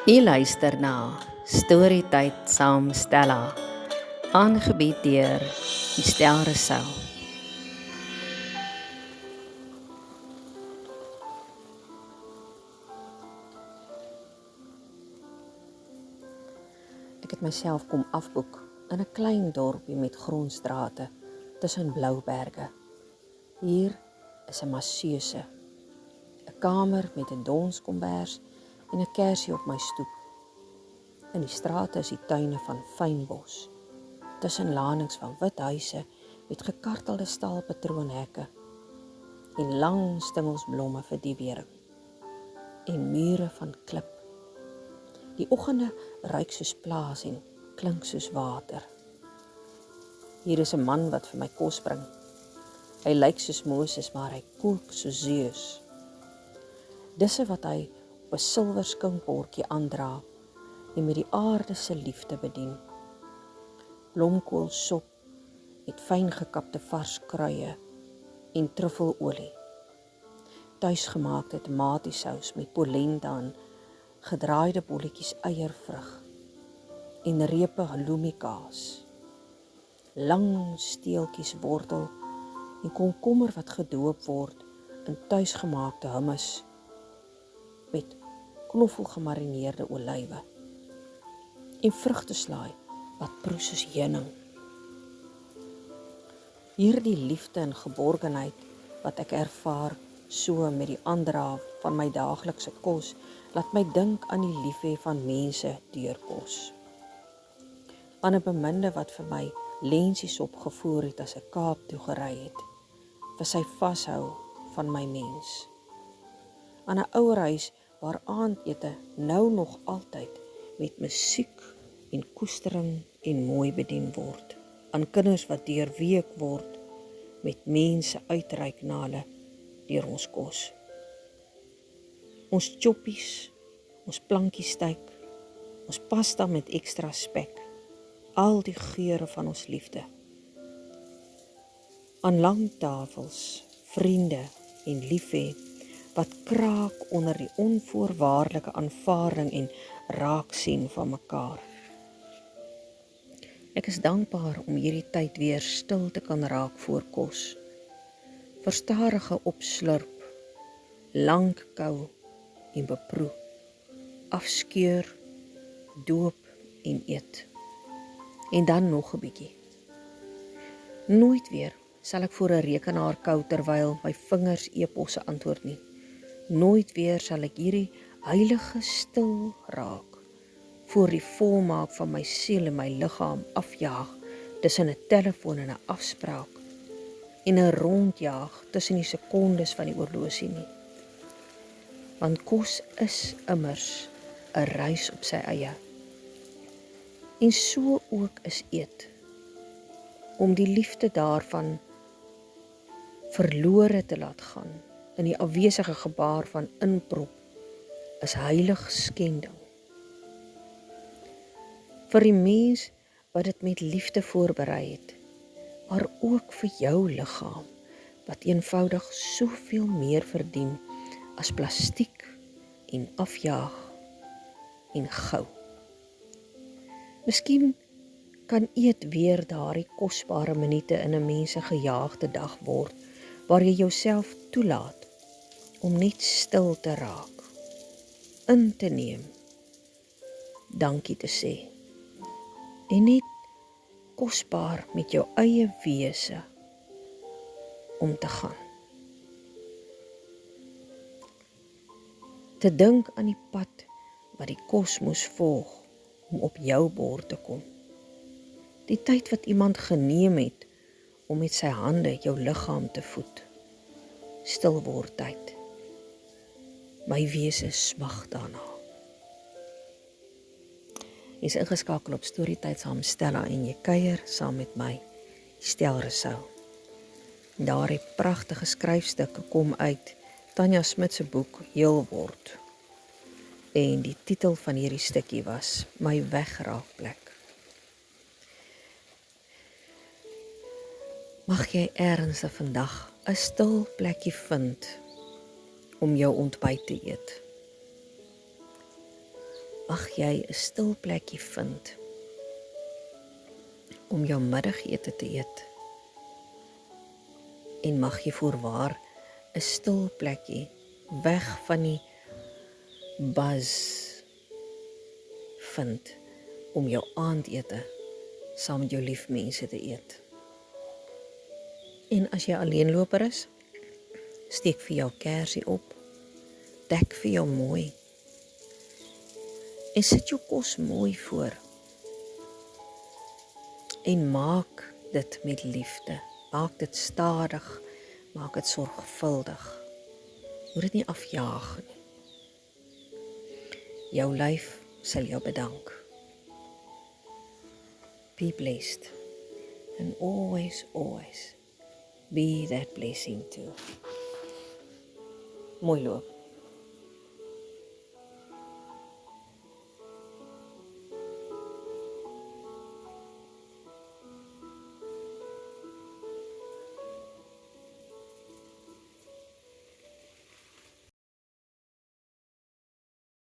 U luister na Storytyd saam Stella, aangebied deur Estel Rousseau. Ek het myself kom afboek in 'n klein dorpie met grondstrate tussen blou berge. Hier is 'n masseuse, 'n kamer met 'n donskombers en 'n kersie op my stoep. In die strate is die tuine van fynbos, tussen lanings van wit huise met gekartelde staalpatroonhekke en lang stingelsblomme vir die wering en mure van klip. Die oggende ruik soos plaas en klink soos water. Hier is 'n man wat vir my kos bring. Hy lyk soos Moses, maar hy kook soos Zeus. Disse wat hy op 'n silwer skinkbordjie aandra en met die aarde se liefde bedien. Blomkoolsop met fyn gekapte vars kruie en truffelolie. Tuisgemaakte tomatiesous met polenta en gedraaide bolletjies eiervrug en repe halloumikaas. Lang steeltjies wortel en komkommer wat gedoop word in tuisgemaakte hummus met knoffel gemarineerde olywe en vrugteslaai wat proe soos heuning. Hierdie liefde en geborgenheid wat ek ervaar so met die aandra van my daaglikse kos, laat my dink aan die liefhê van mense deur kos. Aan 'n beminde wat vir my lensies opgevoer het as ek Kaap toe gery het, vir sy vashou van my mens. Aan 'n ouerhuis waar aandete nou nog altyd met musiek en koestering en mooi bedien word. Aan kinders wat deurweek word met mense uitreik na hulle deur ons kos. Ons choppies, ons plankiestyk, ons pasta met ekstra spek, al die geure van ons liefde. Aan lang tafels, vriende en liefhê wat kraak onder die onvoorwaardelike aanvaarding en raaksien van mekaar. Ek is dankbaar om hierdie tyd weer stil te kan raak voor kos. Verstarige opslurp, lank kou en beproe, afskeur, doop en eet. En dan nog 'n bietjie. Nooit weer sal ek voor 'n rekenaar kou terwyl my vingers e-posse antwoord nie. Nooit weer sal ek hierdie heilige stil raak voor die volmaak van my siel en my liggaam afjaag tussen 'n telefoon en 'n afspraak en 'n rondjaag tussen die sekondes van die oorlosie nie. Want kos is immers 'n reis op sy eie. En so ook is eet, om die liefde daarvan verlore te laat gaan in die afwesige gebaar van inprop, is heilig skending. Vir die mens wat dit met liefde voorberei het, maar ook vir jou liggaam, wat eenvoudig soveel meer verdien as plastiek en afjaag en gou. Miskien kan eet weer daardie kosbare minute in 'n mens se gejaagde dag word, waar jy jouself toelaat om net stil te raak, in te neem, dankie te sê, en net kosbaar met jou eie wese om te gaan. Te dink aan die pad wat die kos moes volg om op jou bord te kom. Die tyd wat iemand geneem het om met sy hande jou liggaam te voed. Stil word tyd. My wese smag daarna. Jy is ingeskakel op Storytyd saam Stella en jy kuier saam met my, Estel Rousseau. Daardie pragtige skryfstukke kom uit Tanya Smit se boek Heel word. En die titel van hierdie stukkie was My wegraakplek. Mag jy ernstig vandag 'n stil plekkie vind om jou ontbyt te eet. mag jy 'n stil plekkie vind om jou middagete te eet. En mag jy voorwaar 'n stil plekkie weg van die buzz vind om jou aandete saam met jou liefmense te eet. En as jy alleenloper is, steek vir jou kersie op, dek vir jou mooi en sit jou kos mooi voor en maak dit met liefde, maak dit stadig, maak dit sorgvuldig, moet dit nie afjaag nie. Jou lyf sal jou bedank. Be blessed and always be that blessing too. Mooi loop.